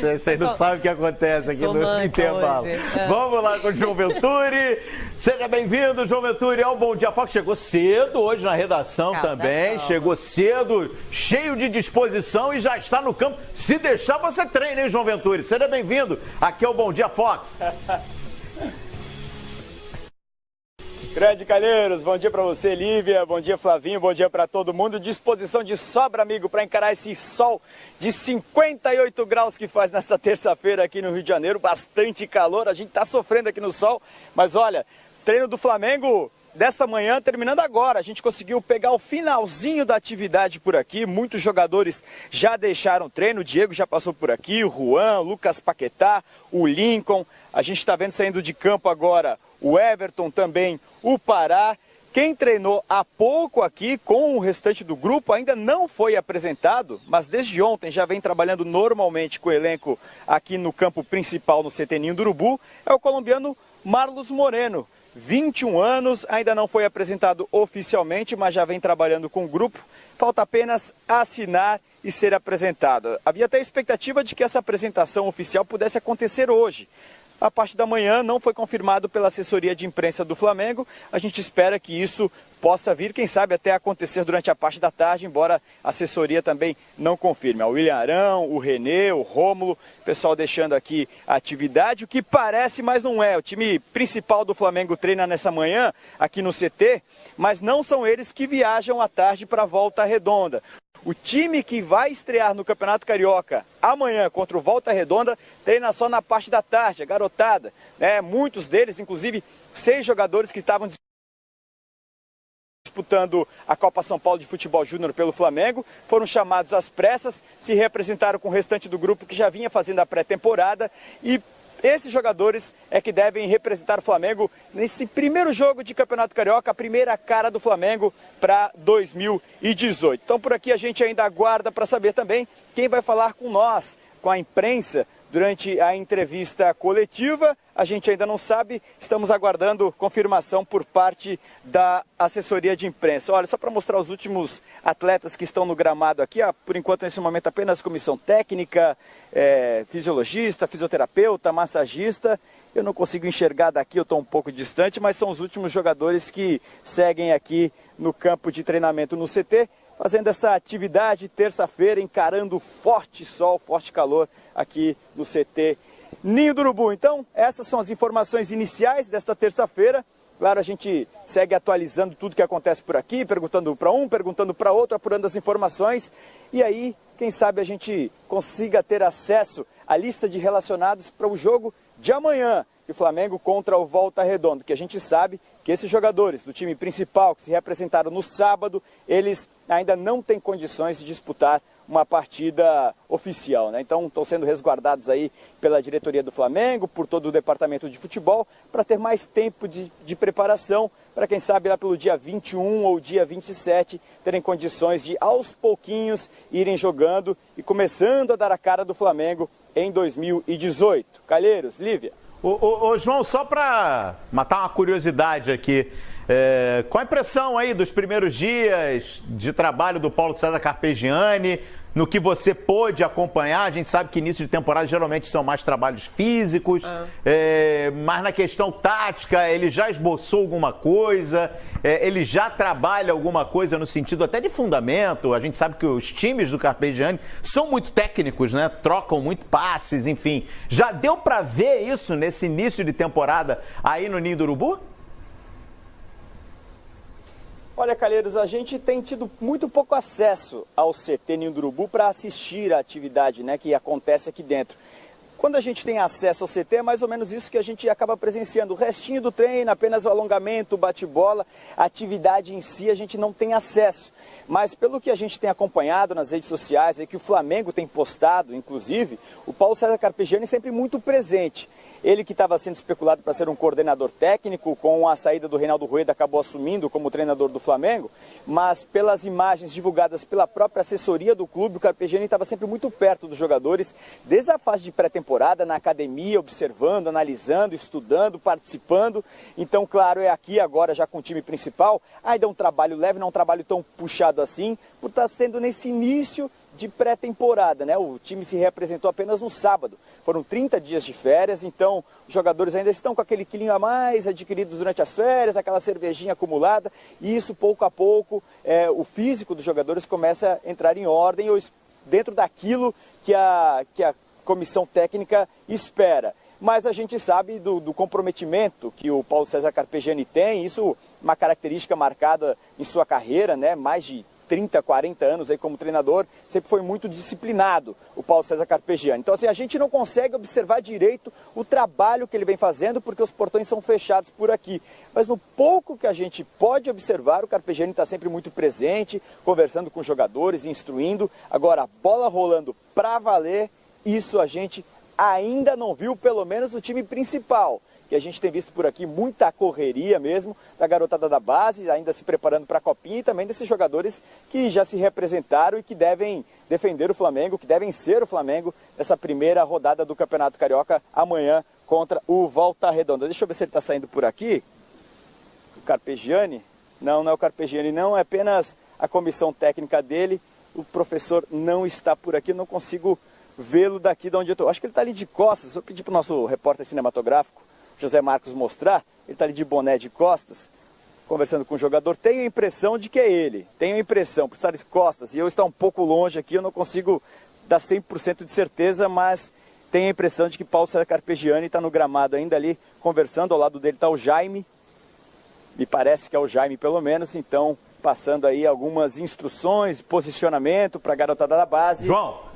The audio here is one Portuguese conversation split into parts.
Vocês não sabem o que acontece aqui no intervalo. Vamos lá com o João Venturi. Seja bem-vindo, João Venturi, ao Bom Dia Fox. Chegou cedo hoje na redação também. Chegou cedo, cheio de disposição e já está no campo. Se deixar, você treina, hein, João Venturi? Seja bem-vindo aqui ao Bom Dia Fox. Grande Calheiros, bom dia para você, Lívia, bom dia, Flavinho, bom dia para todo mundo. Disposição de sobra, amigo, para encarar esse sol de 58 graus que faz nesta terça-feira aqui no Rio de Janeiro. Bastante calor, a gente está sofrendo aqui no sol, mas olha, treino do Flamengo desta manhã, terminando agora. A gente conseguiu pegar o finalzinho da atividade por aqui. Muitos jogadores já deixaram treino. O Diego já passou por aqui, o Juan, o Lucas Paquetá, o Lincoln. A gente está vendo saindo de campo agora o Everton também, o Pará. Quem treinou há pouco aqui com o restante do grupo ainda não foi apresentado, mas desde ontem já vem trabalhando normalmente com o elenco aqui no campo principal no CT Ninho do Urubu. É o colombiano Marlos Moreno. 21 anos, ainda não foi apresentado oficialmente, mas já vem trabalhando com o grupo. Falta apenas assinar e ser apresentado. Havia até a expectativa de que essa apresentação oficial pudesse acontecer hoje. A parte da manhã não foi confirmado pela assessoria de imprensa do Flamengo. A gente espera que isso possa vir, quem sabe até acontecer durante a parte da tarde, embora a assessoria também não confirme. O William Arão, o René, o Rômulo, o pessoal deixando aqui a atividade, o que parece, mas não é. O time principal do Flamengo treina nessa manhã aqui no CT, mas não são eles que viajam à tarde para a Volta Redonda. O time que vai estrear no Campeonato Carioca amanhã contra o Volta Redonda treina só na parte da tarde, a garotada, né? Muitos deles, inclusive 6 jogadores que estavam disputando a Copa São Paulo de Futebol Júnior pelo Flamengo, foram chamados às pressas, se representaram com o restante do grupo que já vinha fazendo a pré-temporada e esses jogadores é que devem representar o Flamengo nesse primeiro jogo de Campeonato Carioca, a primeira cara do Flamengo para 2018. Então por aqui a gente ainda aguarda para saber também quem vai falar com nós, com a imprensa, durante a entrevista coletiva. A gente ainda não sabe, estamos aguardando confirmação por parte da assessoria de imprensa. Olha, só para mostrar os últimos atletas que estão no gramado aqui, por enquanto nesse momento apenas comissão técnica, fisiologista, fisioterapeuta, massagista. Eu não consigo enxergar daqui, eu estou um pouco distante, mas são os últimos jogadores que seguem aqui no campo de treinamento no CT, fazendo essa atividade terça-feira, encarando forte sol, forte calor aqui no CT Ninho do Urubu. Então, essas são as informações iniciais desta terça-feira. Claro, a gente segue atualizando tudo que acontece por aqui, perguntando para um, perguntando para outro, apurando as informações. E aí, quem sabe a gente consiga ter acesso à lista de relacionados para o jogo de amanhã, o Flamengo contra o Volta Redonda, que a gente sabe que esses jogadores do time principal que se representaram no sábado, eles ainda não têm condições de disputar uma partida oficial, né? Então estão sendo resguardados aí pela diretoria do Flamengo, por todo o departamento de futebol, para ter mais tempo de preparação, para quem sabe lá pelo dia 21 ou dia 27 terem condições de aos pouquinhos irem jogando e começando a dar a cara do Flamengo em 2018. Calheiros, Lívia. Ô João, só para matar uma curiosidade aqui, qual a impressão aí dos primeiros dias de trabalho do Paulo César Carpegiani, no que você pôde acompanhar? A gente sabe que início de temporada geralmente são mais trabalhos físicos, mas na questão tática ele já esboçou alguma coisa, ele já trabalha alguma coisa no sentido até de fundamento. A gente sabe que os times do Carpegiani são muito técnicos, né? Trocam muito passes, enfim. Já deu para ver isso nesse início de temporada aí no Ninho do Urubu? Olha, Calheiros, a gente tem tido muito pouco acesso ao CT Ninho do Urubu para assistir a atividade, né, que acontece aqui dentro. Quando a gente tem acesso ao CT, é mais ou menos isso que a gente acaba presenciando. O restinho do treino, apenas o alongamento, o bate-bola, a atividade em si, a gente não tem acesso. Mas pelo que a gente tem acompanhado nas redes sociais, que o Flamengo tem postado, inclusive, o Paulo César Carpegiani sempre muito presente. Ele que estava sendo especulado para ser um coordenador técnico, com a saída do Reinaldo Rueda, acabou assumindo como treinador do Flamengo, mas pelas imagens divulgadas pela própria assessoria do clube, o Carpegiani estava sempre muito perto dos jogadores, desde a fase de pré-temporada, pré-temporada, na academia, observando, analisando, estudando, participando. Então, claro, é aqui agora já com o time principal. Ainda é um trabalho leve, não é um trabalho tão puxado assim, por estar sendo nesse início de pré-temporada, né? O time se reapresentou apenas no sábado. Foram 30 dias de férias, então os jogadores ainda estão com aquele quilinho a mais adquiridos durante as férias, aquela cervejinha acumulada, e isso pouco a pouco o físico dos jogadores começa a entrar em ordem dentro daquilo que a comissão técnica espera. Mas a gente sabe do comprometimento que o Paulo César Carpegiani tem, isso uma característica marcada em sua carreira, né? Mais de 30, 40 anos aí como treinador, sempre foi muito disciplinado o Paulo César Carpegiani. Então, assim, a gente não consegue observar direito o trabalho que ele vem fazendo, porque os portões são fechados por aqui. Mas no pouco que a gente pode observar, o Carpegiani está sempre muito presente, conversando com os jogadores, instruindo. Agora, a bola rolando para valer, isso a gente ainda não viu, pelo menos o time principal, que a gente tem visto por aqui muita correria mesmo da garotada da base, ainda se preparando para a Copinha, e também desses jogadores que já se representaram e que devem defender o Flamengo, que devem ser o Flamengo nessa primeira rodada do Campeonato Carioca amanhã contra o Volta Redonda. Deixa eu ver se ele está saindo por aqui. O Carpegiani? Não, não é o Carpegiani, não, é apenas a comissão técnica dele. O professor não está por aqui, não consigo vê-lo daqui de onde eu estou. Acho que ele está ali de costas. Eu pedi para o nosso repórter cinematográfico, José Marcos, mostrar. Ele está ali de boné de costas, conversando com o jogador. Tenho a impressão de que é ele. Tenho a impressão, por estar de costas. E eu estou um pouco longe aqui, eu não consigo dar 100% de certeza, mas tenho a impressão de que Paulo César Carpegiani está no gramado ainda ali, conversando. Ao lado dele está o Jaime. Me parece que é o Jaime, pelo menos. Então, passando aí algumas instruções, posicionamento para a garotada da base. João,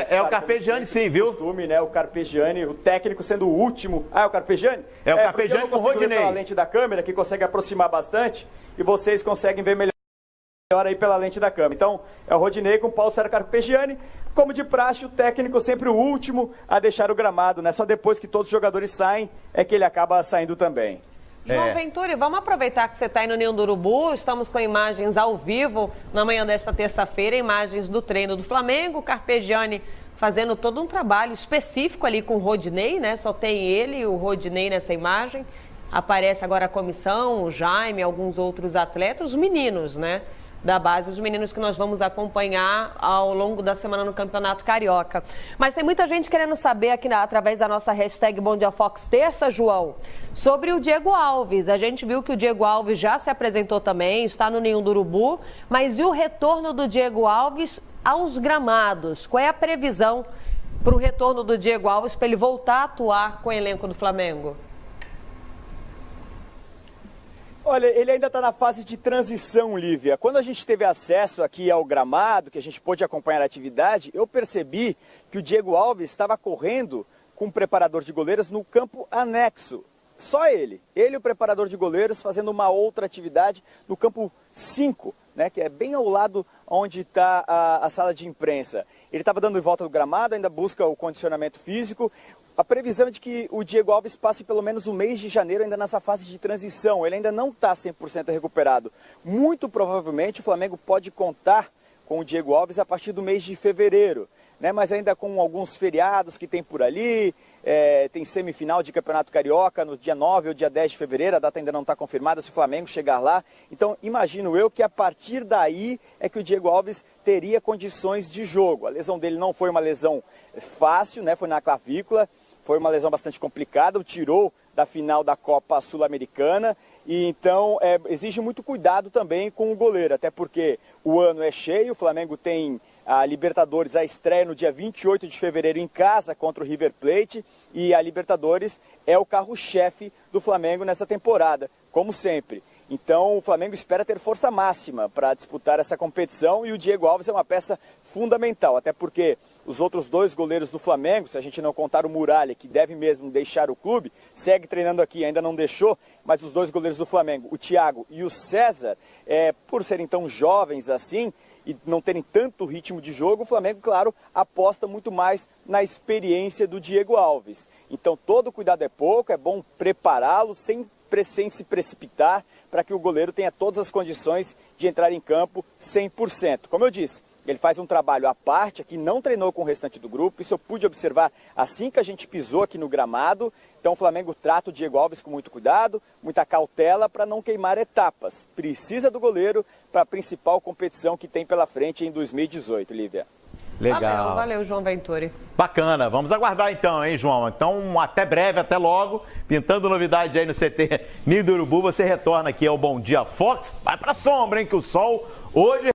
claro, o Carpegiani sim, viu? Costume, né? O Carpegiani, o técnico sendo o último. Ah, é o Carpegiani? É o Carpegiani com o Rodinei. Pela lente da câmera, que consegue aproximar bastante, e vocês conseguem ver melhor aí pela lente da câmera. Então, é o Rodinei com o Paulo César Carpegiani. Como de praxe, o técnico sempre o último a deixar o gramado, né? Só depois que todos os jogadores saem é que ele acaba saindo também. João Venturi, vamos aproveitar que você está aí no Ninho do Urubu, estamos com imagens ao vivo na manhã desta terça-feira, imagens do treino do Flamengo, Carpegiani fazendo todo um trabalho específico ali com o Rodinei, né? Só tem ele e o Rodinei nessa imagem. Aparece agora a comissão, o Jaime, alguns outros atletas, os meninos, né? Da base, os meninos que nós vamos acompanhar ao longo da semana no Campeonato Carioca. Mas tem muita gente querendo saber aqui através da nossa hashtag Bom Dia Fox Terça, João, sobre o Diego Alves. A gente viu que o Diego Alves já se apresentou também, está no Ninho do Urubu, mas e o retorno do Diego Alves aos gramados? Qual é a previsão para o retorno do Diego Alves para ele voltar a atuar com o elenco do Flamengo? Olha, ele ainda está na fase de transição, Lívia. Quando a gente teve acesso aqui ao gramado, que a gente pôde acompanhar a atividade, eu percebi que o Diego Alves estava correndo com o preparador de goleiros no campo anexo. Só ele e o preparador de goleiros fazendo uma outra atividade no campo 5, né, que é bem ao lado onde está a sala de imprensa. Ele estava dando em volta do gramado, ainda busca o condicionamento físico. A previsão é de que o Diego Alves passe pelo menos o mês de janeiro ainda nessa fase de transição. Ele ainda não está 100% recuperado. Muito provavelmente o Flamengo pode contar com o Diego Alves a partir do mês de fevereiro, né? Mas ainda com alguns feriados que tem por ali, tem semifinal de Campeonato Carioca no dia 9 ou dia 10 de fevereiro, a data ainda não está confirmada, se o Flamengo chegar lá. Então, imagino eu que a partir daí é que o Diego Alves teria condições de jogo. A lesão dele não foi uma lesão fácil, né? Foi na clavícula. Foi uma lesão bastante complicada, o tirou da final da Copa Sul-Americana e então exige muito cuidado também com o goleiro, até porque o ano é cheio, o Flamengo tem a Libertadores, a estreia no dia 28 de fevereiro em casa contra o River Plate e a Libertadores é o carro-chefe do Flamengo nessa temporada, como sempre. Então o Flamengo espera ter força máxima para disputar essa competição e o Diego Alves é uma peça fundamental, até porque os outros dois goleiros do Flamengo, se a gente não contar o Muralha, que deve mesmo deixar o clube, segue treinando aqui, ainda não deixou, mas os dois goleiros do Flamengo, o Thiago e o César, por serem tão jovens assim e não terem tanto ritmo de jogo, o Flamengo, claro, aposta muito mais na experiência do Diego Alves. Então todo cuidado é pouco, é bom prepará-lo sem se precipitar para que o goleiro tenha todas as condições de entrar em campo 100%. Como eu disse, Ele faz um trabalho à parte aqui, não treinou com o restante do grupo. Isso eu pude observar assim que a gente pisou aqui no gramado. Então o Flamengo trata o Diego Alves com muito cuidado, muita cautela para não queimar etapas. Precisa do goleiro para a principal competição que tem pela frente em 2018, Lívia. Legal. Valeu, João Venturi. Bacana, vamos aguardar então, hein, João? Então, até breve, até logo. Pintando novidade aí no CT Ninho do Urubu, você retorna aqui ao Bom Dia Fox. Vai pra sombra, hein, que o sol hoje...